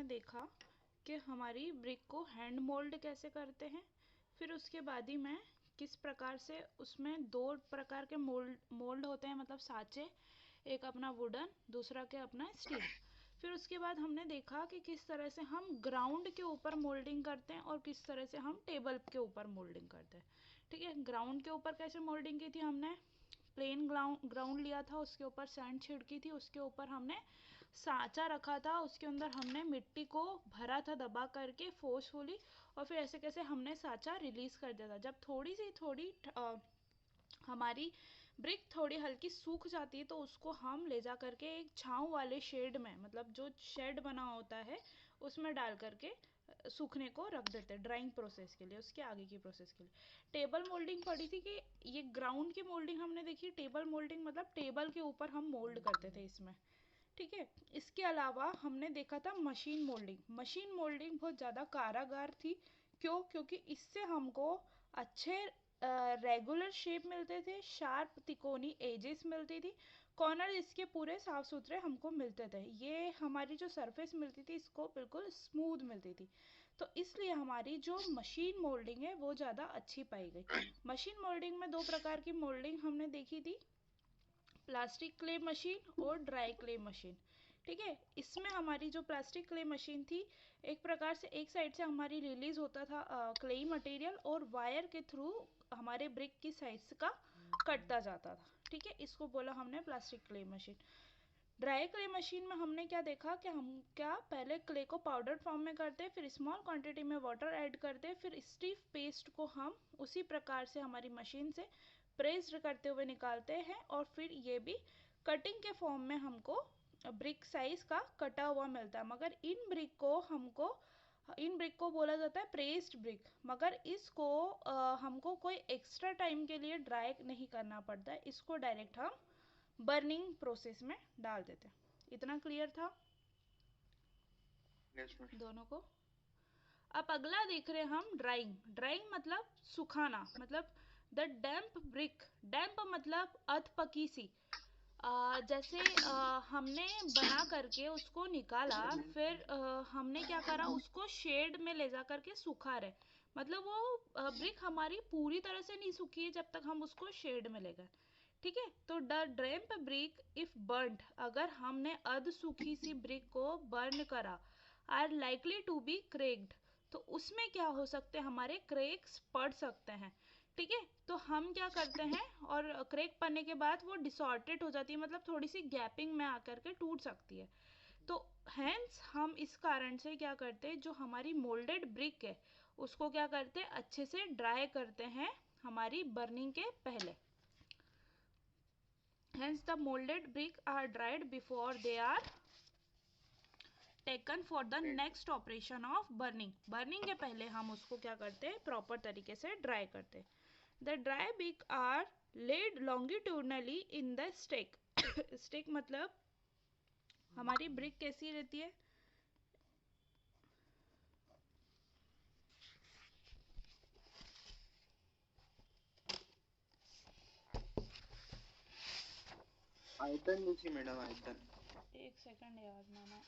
देखा कि हमारी ब्रिक को हैंड मोल्ड कैसे करते हैं। फिर उसके बाद ही मैं किस प्रकार से उसमें दो प्रकार के मोल्ड मोल्ड होते हैं, मतलब साँचे, एक अपना वुडन, दूसरा के अपना स्टील। फिर उसके बाद हमने देखा कि किस तरह से हम ग्राउंड के ऊपर मोल्डिंग करते हैं और किस तरह से हम टेबल के ऊपर मोल्डिंग करते हैं। ठीक है, ग्राउंड के ऊपर कैसे मोल्डिंग की थी हमने, प्लेन ग्राउंड लिया था, उसके ऊपर सैंड छिड़की थी, उसके ऊपर हमने सांचा रखा था, उसके अंदर हमने मिट्टी को भरा था दबा करके फोर्सफुली, और फिर ऐसे कैसे हमने सांचा रिलीज कर दिया था। जब थोड़ी हमारी ब्रिक थोड़ी हल्की सूख जाती है तो उसको हम ले जा करके एक छांव वाले शेड में, मतलब जो शेड बना होता है उसमें डाल करके सूखने को रख देते हैं ड्राइंग प्रोसेस के लिए, उसके आगे की प्रोसेस के लिए। टेबल मोल्डिंग पड़ी थी कि ये ग्राउंड की मोल्डिंग हमने देखी, टेबल मोल्डिंग मतलब टेबल के ऊपर हम मोल्ड करते थे इसमें। ठीक है, इसके अलावा हमने देखा था मशीन मोल्डिंग। मशीन मोल्डिंग बहुत ज़्यादा कारागार थी। क्यों? क्योंकि इससे हमको अच्छे रेगुलर शेप मिलते थे, शार्प तिकोनी एजेस मिलती थी, कॉर्नर इसके पूरे साफ सुथरे हमको मिलते थे, ये हमारी जो सरफेस मिलती थी इसको बिल्कुल स्मूथ मिलती थी। तो इसलिए हमारी जो मशीन मोल्डिंग है वो ज़्यादा अच्छी पाई गई। मशीन मोल्डिंग में दो प्रकार की मोल्डिंग हमने देखी थी, प्लास्टिक क्ले मशीन और ड्राई क्ले मशीन। ठीक है, इसमें हमारी जो प्लास्टिक क्ले मशीन थी, एक प्रकार से एक साइड से हमारी रिलीज होता था क्ले मटेरियल और वायर के थ्रू हमारे ब्रिक की साइज का कटता जाता था। ठीक है, इसको बोला हमने plastic clay machine. Dry clay machine में हमने क्या देखा कि हम क्या पहले क्ले को पाउडर फॉर्म में करते, फिर स्मॉल क्वांटिटी में वाटर ऐड करते, फिर स्टीफ पेस्ट को हम उसी प्रकार से हमारी मशीन से प्रेस्ड करते हुए निकालते हैं, और फिर ये भी कटिंग के फॉर्म में हमको ब्रिक साइज का कटा हुआ मिलता है। मगर इन ब्रिक को बोला जाता है प्रेस्ड ब्रिक, मगर इसको हमको कोई एक्स्ट्रा टाइम के लिए ड्राई नहीं करना पड़ता है, इसको डायरेक्ट हम बर्निंग प्रोसेस में डाल देते हैं। इतना क्लियर था दोनों को? अब अगला देख रहे हैं हम ड्राइंग। ड्राइंग मतलब सुखाना, मतलब द डैम्प ब्रिक। डैम्प मतलब अधपकी सी। जैसे हमने बना करके उसको निकाला, फिर हमने क्या करा, उसको शेड में ले जा करके सुखा रहे, मतलब वो ब्रिक हमारी पूरी तरह से नहीं सूखी है जब तक हम उसको शेड में ले गए। ठीक है, तो द ड्रैम्प ब्रिक इफ बर्न्ड, अगर हमने अध सूखी सी ब्रिक को बर्न करा, आर लाइकली टू बी क्रेक्ड, तो उसमें क्या हो सकते हैं, हमारे क्रेक्स पड़ सकते हैं। ठीक है, तो हम क्या करते हैं, और क्रेक पड़ने के बाद वो डिसऑर्डेड हो जाती है, मतलब थोड़ी सी गैपिंग में आकर के टूट सकती है। तो हैंस हम इस कारण से क्या करते हैं, जो हमारी मोल्डेड ब्रिक है उसको क्या करते हैं, अच्छे से ड्राई करते हैं हमारी बर्निंग के पहले। Hence the molded brick are dried before they are taken for the next operation of burning. Burning के पहले हम उसको क्या करते हैं, प्रॉपर तरीके से ड्राई करते हैं। The dry brick are laid longitudinally in the stake. Stake मतलब हमारी ब्रिक कैसी रहती है, आयतन नीचे मैडम, आयतन। एक सेकंड यार, मैं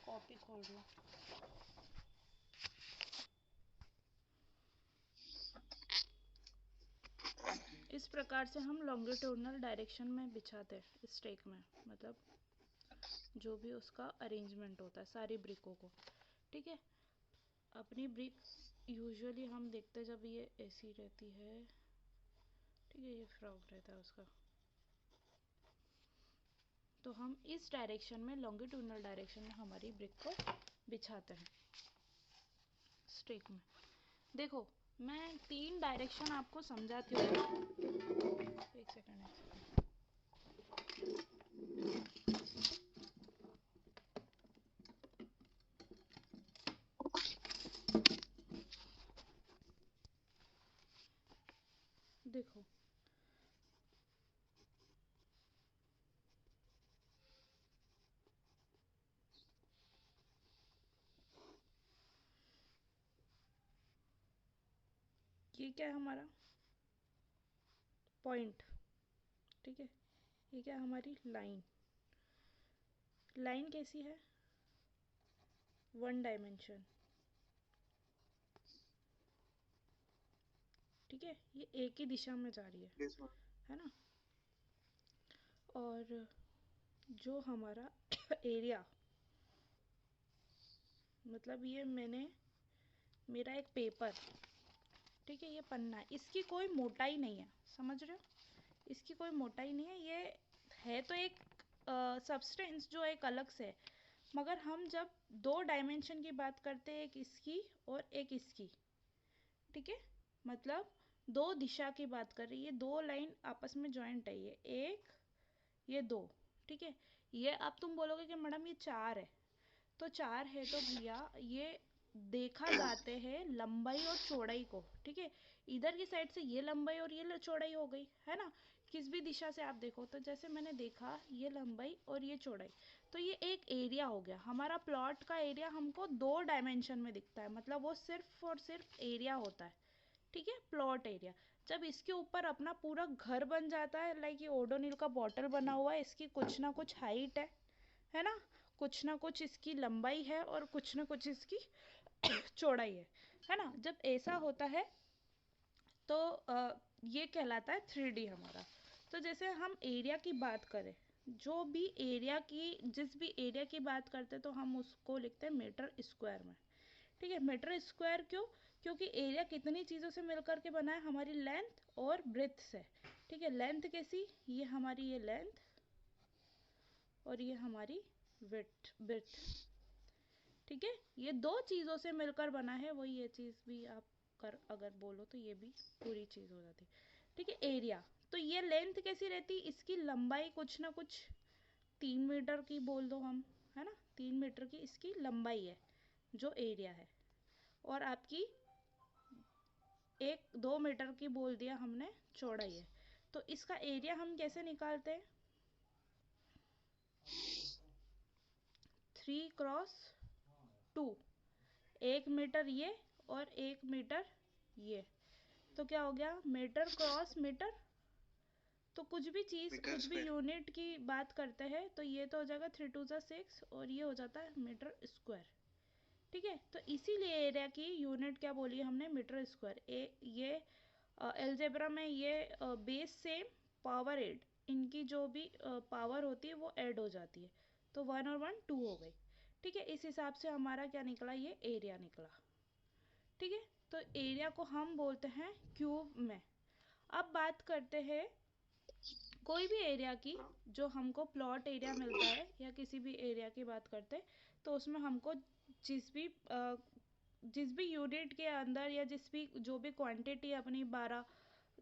कॉपी खोल रही हूँ। इस प्रकार से हम लॉन्गिट्यूडनल डायरेक्शन में बिछाते हैं स्टेक में, मतलब जो भी उसका अरेंजमेंट होता है सारी ब्रिकों को। ठीक है, अपनी ब्रिक यूजुअली हम देखते हैं जब ये ऐसी रहती है, ठीक है, ये फ्रॉग रहता है उसका, तो हम इस डायरेक्शन में लॉन्गिट्यूडनल डायरेक्शन में हमारी ब्रिक को बिछाते हैं स्टेक में। देखो मैं 3 डायरेक्शन आपको समझाती हूँ। एक सेकंड। देखो ये क्या है, हमारा पॉइंट। ठीक है, ये क्या है, हमारी लाइन। लाइन कैसी है, वन डायमेंशन, ठीक है, ये एक ही दिशा में जा रही यस मैम। है ना। और जो हमारा एरिया, मतलब ये मेरा एक पेपर, ठीक है, ये पन्ना है, इसकी कोई मोटाई नहीं है, समझ रहे हो, इसकी कोई मोटाई नहीं है, ये है तो एक सब्सटेंस जो एक अलग से है, मगर हम जब दो डायमेंशन की बात करते हैं, एक इसकी और एक इसकी, ठीक है, मतलब दो दिशा की बात कर रही है, दो लाइन आपस में जॉइंट है, ये एक, ये दो, ठीक है। ये अब तुम बोलोगे कि मैडम ये चार है, तो चार है तो भैया ये देखा जाते हैं लंबाई और चौड़ाई को, ठीक है, इधर की साइड से ये लंबाई और ये चौड़ाई हो गई है ना, किस भी दिशा से आप देखो, तो जैसे मैंने देखा ये लंबाई और ये चौड़ाई, तो ये एक एरिया हो गया, हमारा प्लॉट का एरिया हमको दो डायमेंशन में दिखता है, मतलब वो सिर्फ और सिर्फ एरिया होता है, ठीक है, प्लॉट एरिया। जब इसके ऊपर अपना पूरा घर बन जाता है, लाइक ये ओडोनिल का बॉटल बना हुआ है, इसकी कुछ ना कुछ हाइट है ना, कुछ ना कुछ इसकी लंबाई है और कुछ ना कुछ इसकी चौड़ाई है ना, जब ऐसा होता है तो ये कहलाता है 3D हमारा। तो जैसे हम एरिया की बात करें, जो भी एरिया की, जिस भी एरिया की बात करते हैं तो हम उसको लिखते हैं मीटर स्क्वायर में, ठीक है, मीटर स्क्वायर क्यों, क्योंकि एरिया कितनी चीज़ों से मिलकर के बना है, हमारी लेंथ और ब्रेथ से, ठीक है, लेंथ कैसी, ये हमारी ये लेंथ और ये हमारी विड्थ, ठीक है, ये दो चीज़ों से मिलकर बना है, वही ये चीज़ भी आप कर अगर बोलो तो ये भी पूरी चीज़ हो जाती, ठीक है, एरिया। तो ये लेंथ कैसी रहती, इसकी लंबाई कुछ ना कुछ 3 मीटर की बोल दो हम, है ना, 3 मीटर की इसकी लंबाई है जो एरिया है, और आपकी 1-2 मीटर की बोल दिया हमने चौड़ाई है, तो इसका एरिया हम कैसे निकालते हैं, 3x2, 1 मीटर ये और 1 मीटर ये, तो क्या हो गया, मीटर क्रॉस मीटर, तो कुछ भी चीज़, मीटर कुछ भी स्क्वायर। यूनिट की बात करते हैं तो ये तो हो जाएगा 3×2 = 6 और ये हो जाता है मीटर स्क्वायर, ठीक है, तो इसीलिए एरिया की यूनिट क्या बोली हमने, मीटर स्क्वायर। ये एलजेब्रा में ये बेस सेम, पावर 8, इनकी जो भी पावर होती है वो ऐड हो जाती है, तो 1 और 1 2 हो गई, ठीक है, इस हिसाब से हमारा क्या निकला, ये एरिया निकला, ठीक है, तो एरिया को हम बोलते हैं क्यूब में। अब बात करते हैं कोई भी एरिया की, हाँ। जो हमको प्लॉट एरिया मिलता है या किसी भी एरिया की बात करते हैं, तो उसमें हमको जिस भी यूनिट के अंदर या जिस भी जो भी क्वांटिटी अपनी 12,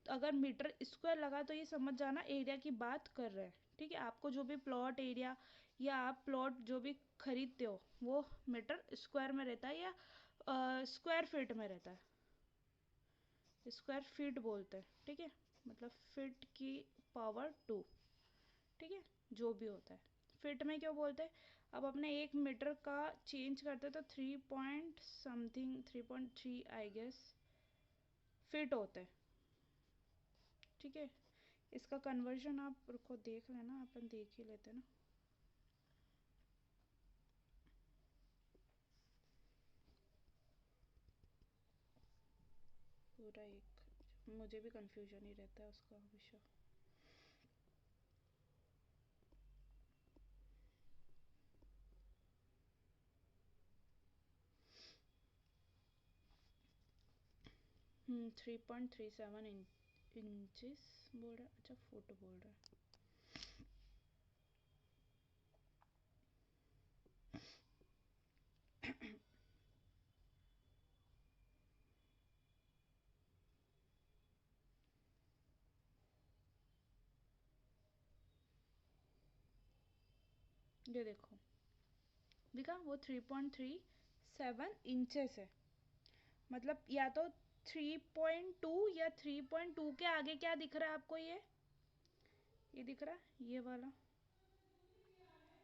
अगर मीटर स्क्वायर लगा तो ये समझ जाना एरिया की बात कर रहे हैं, ठीक है, आपको जो भी प्लॉट एरिया या आप प्लॉट जो भी खरीदते हो वो मीटर स्क्वायर में रहता है या स्क्वायर फीट में रहता है, स्क्वायर फीट बोलते हैं, ठीक है, मतलब फीट की पावर 2, ठीक है, जो भी होता है फीट में क्यों बोलते हैं। अब अपने 1 मीटर का चेंज करते तो 3 point something 3.3 I guess feet होते हैं, ठीक है, इसका कन्वर्जन आप रुको देख लेना, अपन देख ही लेते ना, पूरा एक, मुझे भी कंफ्यूजन ही रहता है उसका हमेशा। हम्म, 3.37 इंचेस बोल रहा है, अच्छा फुट बोल रहा है, ये देखो दिखा, वो 3.37 इंचेस है, मतलब या तो 3.2 या 3.2 के आगे क्या दिख रहा है आपको, ये दिख रहा है ये वाला,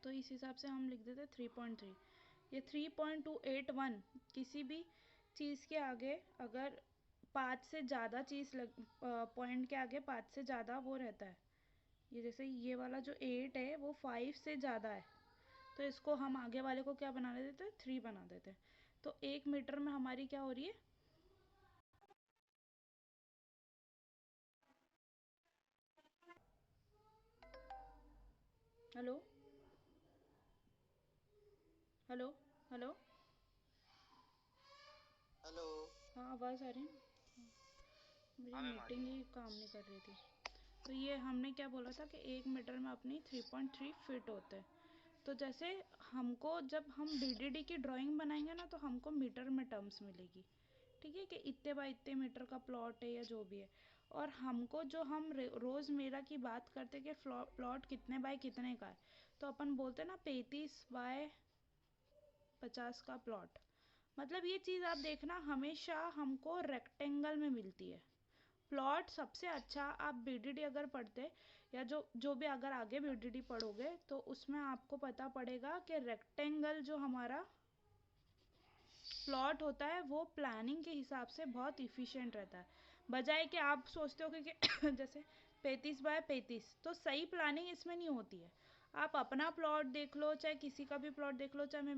तो इस हिसाब से हम लिख देते 3.3, ये 3.281, किसी भी चीज़ के आगे अगर 5 से ज़्यादा चीज़ लग पॉइंट के आगे 5 से ज़्यादा वो रहता है, ये जैसे ये वाला जो 8 है वो 5 से ज़्यादा है, तो इसको हम आगे वाले को क्या बना देते हैं, 3 बना देते हैं। तो 1 मीटर में हमारी क्या हो रही है, हेलो हेलो हेलो, हेलो। हाँ आवाज़ आ रही है, मेरी हाँ मैम, आ रही मीटिंग है। ही काम नहीं कर रही थी। तो ये हमने क्या बोला था कि 1 मीटर में अपनी 3.3 फीट होते हैं। तो जैसे हमको जब हम बीडीडी की ड्राइंग बनाएंगे ना, तो हमको मीटर में टर्म्स मिलेगी, ठीक है, कि इतने बाय इतने मीटर का प्लॉट है या जो भी है। और हमको जो हम रोज़मेरा की बात करते कि प्लॉट कितने बाय कितने का है, तो अपन बोलते हैं ना 35 बाय 50 का प्लॉट। मतलब ये चीज़ आप देखना, हमेशा हमको रेक्टेंगल में मिलती है। प्लॉट सबसे अच्छा, आप बीडीडी अगर पढ़ते या जो जो भी अगर आगे बीडीडी पढ़ोगे तो उसमें आपको पता पड़ेगा कि रेक्टेंगल जो हमारा प्लॉट होता है वो प्लानिंग के हिसाब से बहुत इफ़िशिएंट रहता है। बजाय कि आप सोचते हो कि जैसे 35 बाय 35, तो सही प्लानिंग इसमें नहीं होती है। आप अपना प्लॉट देख लो, चाहे किसी का भी प्लॉट देख लो, चाहे मैं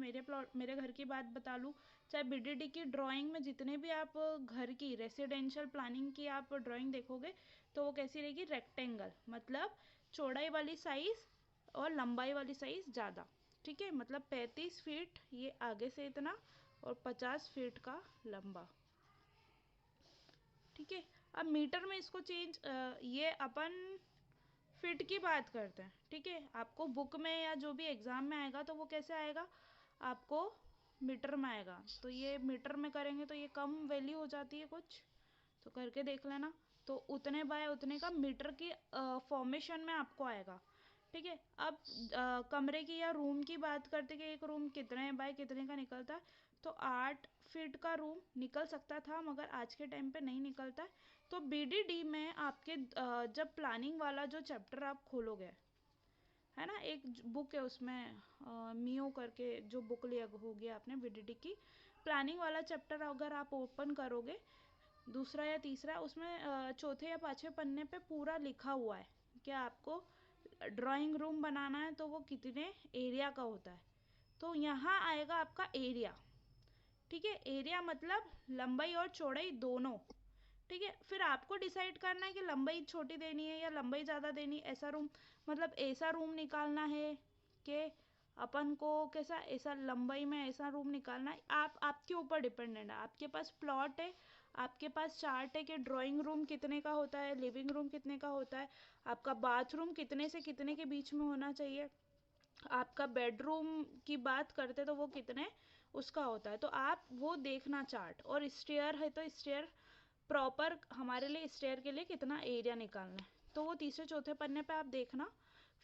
मेरे घर की बात बता लूँ, चाहे बीडीडी की ड्राइंग में जितने भी आप घर की रेसिडेंशियल प्लानिंग की आप ड्राइंग देखोगे, तो वो कैसी रहेगी, रेक्टेंगल, मतलब चौड़ाई वाली साइज़ और लंबाई वाली साइज़ ज़्यादा, ठीक है। मतलब 35 फीट ये आगे से इतना और 50 फीट का लंबा, ठीक है। अब मीटर में इसको चेंज, ये अपन फिट की बात करते हैं, ठीक है। आपको बुक में या जो भी एग्ज़ाम में आएगा तो वो कैसे आएगा, आपको मीटर में आएगा। तो ये मीटर में करेंगे तो ये कम वैल्यू हो जाती है कुछ, तो करके देख लेना। तो उतने बाय उतने का मीटर की फॉर्मेशन में आपको आएगा, ठीक है। अब कमरे की या रूम की बात करते कि एक रूम कितने बाय कितने का निकलता है, तो 8 फीट का रूम निकल सकता था, मगर आज के टाइम पे नहीं निकलता है। तो बीडीडी में आपके जब प्लानिंग वाला जो चैप्टर आप खोलोगे, है ना, एक बुक है उसमें मियो करके जो बुक लिया होगी आपने बीडीडी की, प्लानिंग वाला चैप्टर अगर आप ओपन करोगे, दूसरा या तीसरा, उसमें चौथे या पाँचवें पन्ने पे पूरा लिखा हुआ है कि आपको ड्राइंग रूम बनाना है तो वो कितने एरिया का होता है। तो यहाँ आएगा आपका एरिया, ठीक है। एरिया मतलब लंबाई और चौड़ाई दोनों, ठीक है। फिर आपको डिसाइड करना है कि लंबाई छोटी देनी है या लंबाई ज़्यादा देनी है। ऐसा रूम, मतलब ऐसा रूम निकालना है कि अपन को कैसा, ऐसा लंबाई में ऐसा रूम निकालना है, आपके ऊपर डिपेंडेंट है। आपके पास प्लॉट है, आपके पास चार्ट है कि ड्राइंग रूम कितने का होता है, लिविंग रूम कितने का होता है, आपका बाथरूम कितने से कितने के बीच में होना चाहिए, आपका बेडरूम की बात करते तो वो कितने उसका होता है। तो आप वो देखना चार्ट, और स्टेयर है तो स्टेयर प्रॉपर हमारे लिए स्टेयर के लिए कितना एरिया निकालना है, तो वो तीसरे चौथे पन्ने पे आप देखना।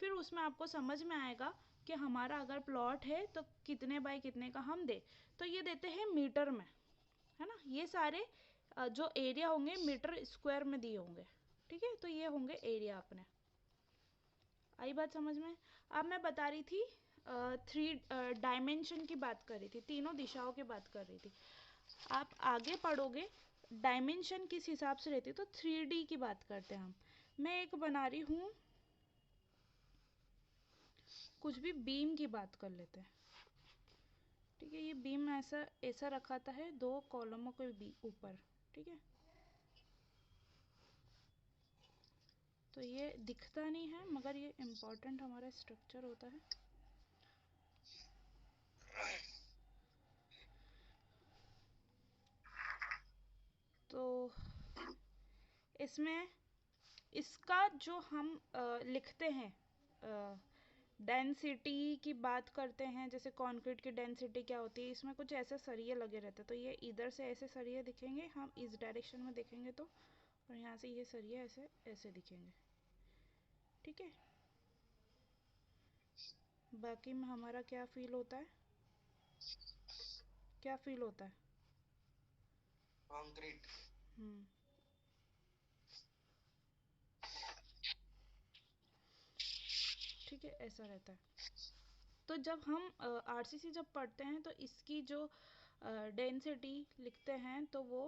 फिर उसमें आपको समझ में आएगा कि हमारा अगर प्लॉट है तो कितने बाय कितने का हम दे, तो ये देते हैं मीटर में, है ना। ये सारे जो एरिया होंगे मीटर स्क्वायर में दिए होंगे, ठीक है। तो ये होंगे एरिया अपने, आई बात समझ में। अब मैं बता रही थी 3 डायमेंशन की बात कर रही थी, तीनों दिशाओं की बात कर रही थी। आप आगे पढ़ोगे डायमेंशन किस हिसाब से रहती है, तो 3D की बात करते हैं हम। मैं एक बना रही हूँ, कुछ भी बीम की बात कर लेते हैं, ठीक है। ये बीम ऐसा ऐसा रखा था है 2 कॉलमों के ऊपर, ठीक है। तो ये दिखता नहीं है मगर ये इम्पोर्टेंट हमारा स्ट्रक्चर होता है। तो इसमें इसका जो हम लिखते हैं, डेंसिटी की बात करते हैं, जैसे कंक्रीट की डेंसिटी क्या होती है, इसमें कुछ ऐसे सरिये लगे रहते हैं। तो ये इधर से ऐसे सरिये दिखेंगे, हम इस डायरेक्शन में देखेंगे तो, और यहाँ से ये सरिये ऐसे ऐसे दिखेंगे, ठीक है। बाकी में हमारा क्या फील होता है, क्या फील होता है, कंक्रीट। हम्म, ठीक है, ऐसा रहता है। तो जब हम आरसीसी जब पढ़ते हैं तो इसकी जो डेंसिटी लिखते हैं तो वो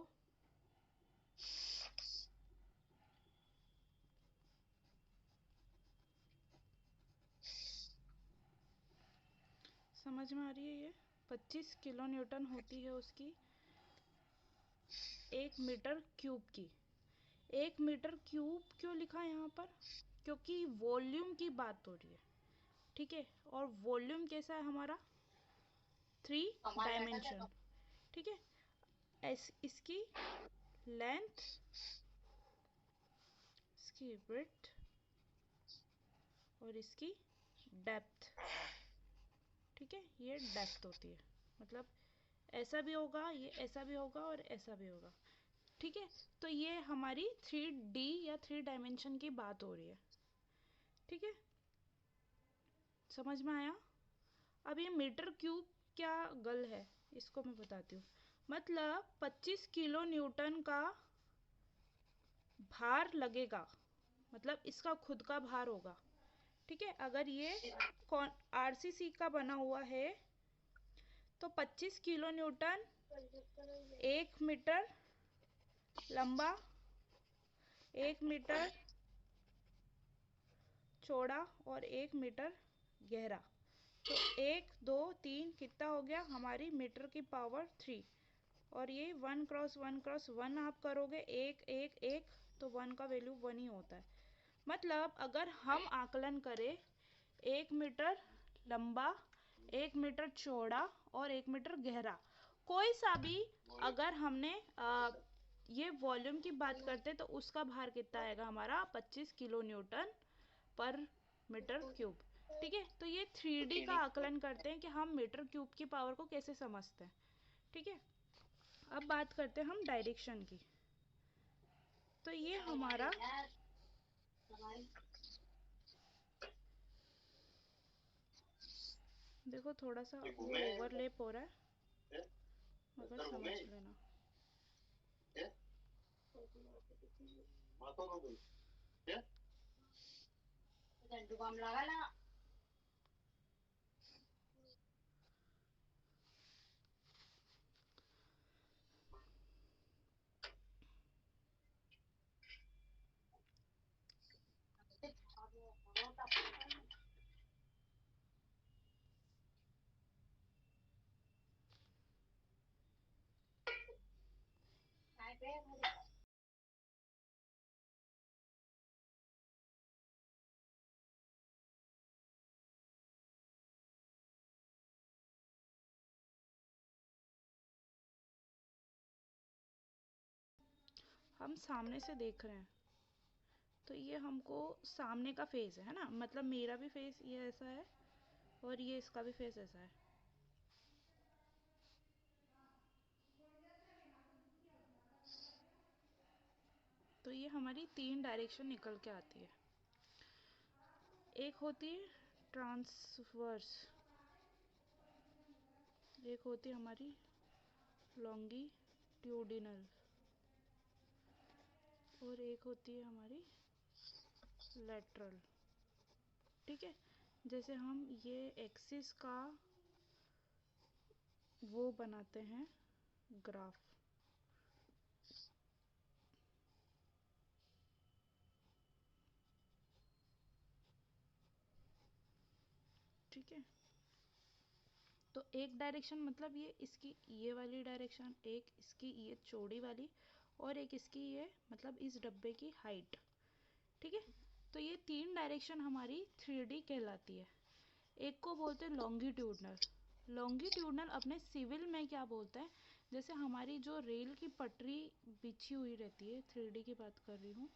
समझ में आ रही है ये? 25 किलो न्यूटन होती है उसकी 1 मीटर क्यूब की। 1 मीटर क्यूब क्यों लिखा यहाँ पर? क्योंकि वॉल्यूम की बात हो रही है, ठीक है। और वॉल्यूम कैसा है हमारा? 3 डायमेंशन, ठीक है। इसकी लेंथ, इसकी विड्थ और इसकी डेप्थ, ठीक है। ये डेप्थ होती है, मतलब ऐसा भी होगा, ये ऐसा भी होगा और ऐसा भी होगा, ठीक है। तो ये हमारी 3D या 3 डायमेंशन की बात हो रही है, ठीक है। समझ में आया? अब ये मीटर क्यूब क्या गल है, इसको मैं बताती हूँ। मतलब 25 किलो न्यूटन का भार लगेगा, मतलब इसका खुद का भार होगा, ठीक है। अगर ये RCC का बना हुआ है तो 25 किलो न्यूटन 1 मीटर लंबा, 1 मीटर चौड़ा और 1 मीटर गहरा। तो 1 2 3 कितना हो गया हमारी मीटर की पावर 3। और ये 1 क्रॉस 1 क्रॉस 1 आप करोगे, 1 1 1, तो 1 का वैल्यू 1 ही होता है। मतलब अगर हम आकलन करें 1 मीटर लंबा, 1 मीटर चौड़ा और 1 मीटर गहरा, कोई सा भी अगर हमने ये वॉल्यूम की बात करते तो उसका भार कितना आएगा हमारा? 25 किलो न्यूटन पर मीटर क्यूब, ठीक है। तो ये 3D का आकलन करते हैं कि हम मीटर क्यूब की पावर को कैसे समझते हैं, ठीक है। अब बात करते हैं हम डायरेक्शन की। तो ये हमारा देखो थोड़ा सा ओवरलैप हो रहा है, मगर समझ लेना। हम सामने से देख रहे हैं तो ये हमको सामने का फेस है ना, मतलब मेरा भी फेस ये ऐसा है और ये इसका भी फेस ऐसा है। तो ये हमारी 3 डायरेक्शन निकल के आती है। एक होती है ट्रांसवर्स, एक होती है हमारी लॉन्गिट्यूडिनल और एक होती है हमारी लेटरल, ठीक है। जैसे हम ये एक्सिस का वो बनाते हैं ग्राफ, ठीक है। तो एक डायरेक्शन मतलब ये इसकी ये वाली डायरेक्शन, एक इसकी ये चौड़ी वाली और एक इसकी ये मतलब इस डब्बे की हाइट, ठीक है। तो ये 3 डायरेक्शन हमारी 3D कहलाती है। एक को बोलते हैं लॉन्गिट्यूडनल। लॉन्गिट्यूडनल अपने सिविल में क्या बोलते हैं, जैसे हमारी जो रेल की पटरी बिछी हुई रहती है, 3D की बात कर रही हूँ,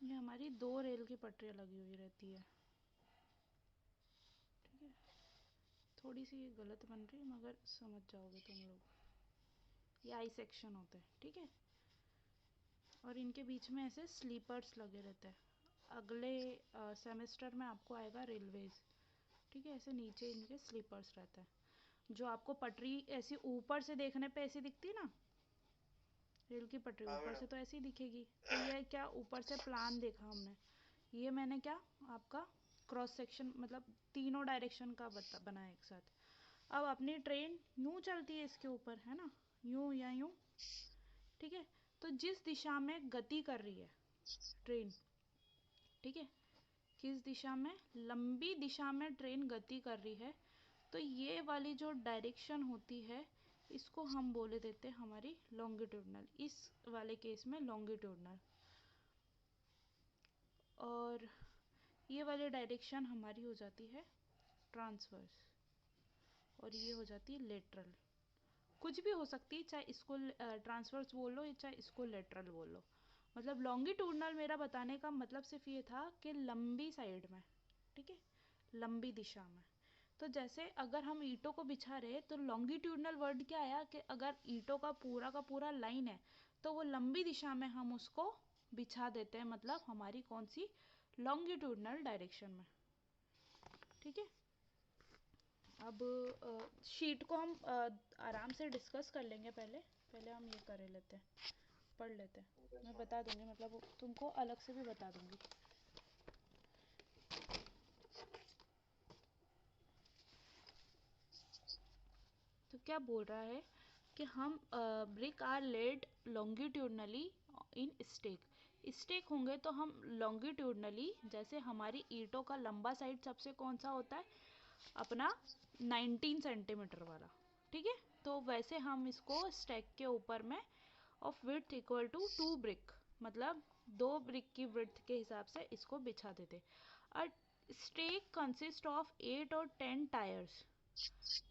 ये हमारी 2 रेल की पटरियाँ लगी हुई रहती है, ठीक है। थोड़ी सी ये गलत बन रही है मगर समझ जाओगे तुम लोग। ये आई सेक्शन होते हैं, ठीक है। और इनके बीच में ऐसे स्लीपर्स लगे रहते हैं। अगले सेमेस्टर में आपको आएगा रेलवेज, ठीक है। ऐसे नीचे इनके स्लीपर्स रहते हैं। जो आपको पटरी ऐसी ऊपर से देखने पे ऐसी दिखती है ना, रेल की पटरी ऊपर से तो ऐसी दिखेगी। तो ये क्या ऊपर से प्लान देखा हमने, ये मैंने क्या आपका क्रॉस सेक्शन मतलब तीनों डायरेक्शन का बनाया एक साथ। अब अपनी ट्रेन यूं चलती है इसके ऊपर, है ना, यूं या यूं, ठीक है। तो जिस दिशा में गति कर रही है ट्रेन, ठीक है, किस दिशा में, लंबी दिशा में ट्रेन गति कर रही है, तो ये वाली जो डायरेक्शन होती है इसको हम बोले देते हैं हमारी लॉन्गिट्यूडनल, इस वाले केस में लॉन्गिट्यूडनल। और ये वाली डायरेक्शन हमारी हो जाती है ट्रांसवर्स, और ये हो जाती है लेटरल। कुछ भी हो सकती है, चाहे इसको ट्रांसवर्स बोल लो या चाहे इसको लेटरल बोल लो। मतलब लॉन्गिट्यूडनल मेरा बताने का मतलब सिर्फ ये था कि लंबी साइड में, ठीक है, लंबी दिशा में। तो जैसे अगर हम ईंटों को बिछा रहे हैं तो लॉन्गिट्यूडनल वर्ड क्या आया कि अगर ईंटों का पूरा लाइन है तो वो लंबी दिशा में हम उसको बिछा देते हैं, मतलब हमारी कौन सी, लॉन्गिट्यूडनल डायरेक्शन में, ठीक है। अब शीट को हम आराम से डिस्कस कर लेंगे, पहले पहले हम ये कर लेते हैं, पढ़ लेते हैं। मैं बता दूंगी, मतलब तुमको अलग से भी बता दूंगी। तो क्या बोल रहा है कि हम brick are laid longitudinally in stack, stack होंगे तो हम लॉन्गिट्यूडनली, जैसे हमारी ईंटों का लंबा साइड सबसे कौन सा होता है, अपना 19 सेंटीमीटर वाला, ठीक है। तो वैसे हम इसको स्टैक के ऊपर में of width equal to 2 brick, मतलब 2 ब्रिक की विड्थ के हिसाब से इसको बिछा देते। अ स्टेक कंसिस्ट ऑफ 8 और 10 tyres,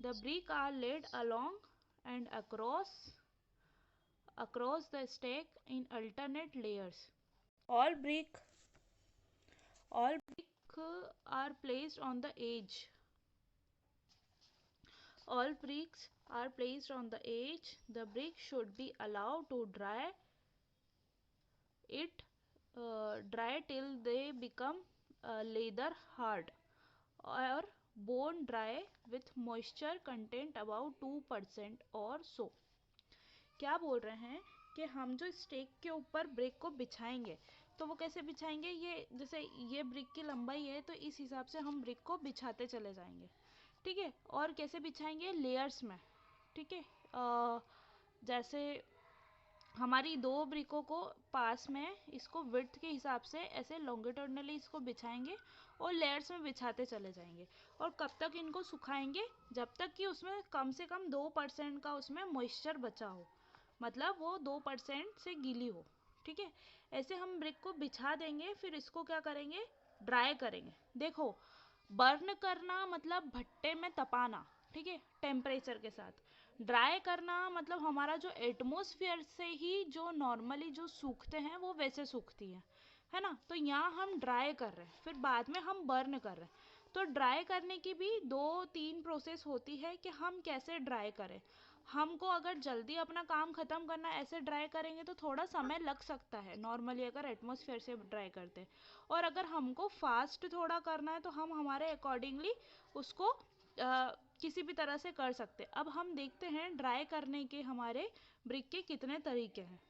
the brick are laid along and across the stake in alternate layers. All brick all brick are placed on the edge. All bricks are placed on the edge. The brick should be allowed to dry till they become leather hard or bone dry with moisture content about 2% or so. क्या बोल रहे हैं कि हम जो stake के ऊपर brick को बिछाएंगे तो वो कैसे बिछाएंगे, ये जैसे ये ब्रिक की लंबाई है तो इस हिसाब से हम ब्रिक को बिछाते चले जाएंगे, ठीक है। और कैसे बिछाएंगे, लेयर्स में, ठीक है। जैसे हमारी 2 ब्रिकों को पास में इसको विड्थ के हिसाब से ऐसे लॉन्गिट्यूडनली इसको बिछाएंगे और लेयर्स में बिछाते चले जाएंगे। और कब तक इनको सुखाएंगे, जब तक कि उसमें कम से कम 2% का उसमें मॉइस्चर बचा हो, मतलब वो 2% से गीली हो, ठीक है। ऐसे हम ब्रिक को बिछा देंगे, फिर इसको क्या करेंगे, ड्राई करेंगे। देखो, बर्न करना मतलब भट्टे में तपाना, ठीक है, टेम्परेचर के साथ। ड्राई करना मतलब हमारा जो एटमॉस्फेयर से ही जो नॉर्मली जो सूखते हैं वो वैसे सूखती है ना। तो यहाँ हम ड्राई कर रहे हैं, फिर बाद में हम बर्न कर रहे हैं। तो ड्राई करने की भी 2-3 प्रोसेस होती है कि हम कैसे ड्राई करें। हमको अगर जल्दी अपना काम ख़त्म करना है, ऐसे ड्राई करेंगे तो थोड़ा समय लग सकता है नॉर्मली अगर एटमॉस्फेयर से ड्राई करते हैं। और अगर हमको फास्ट थोड़ा करना है तो हम हमारे अकॉर्डिंगली उसको किसी भी तरह से कर सकते हैं। अब हम देखते हैं ड्राई करने के हमारे ब्रिक के कितने तरीके हैं।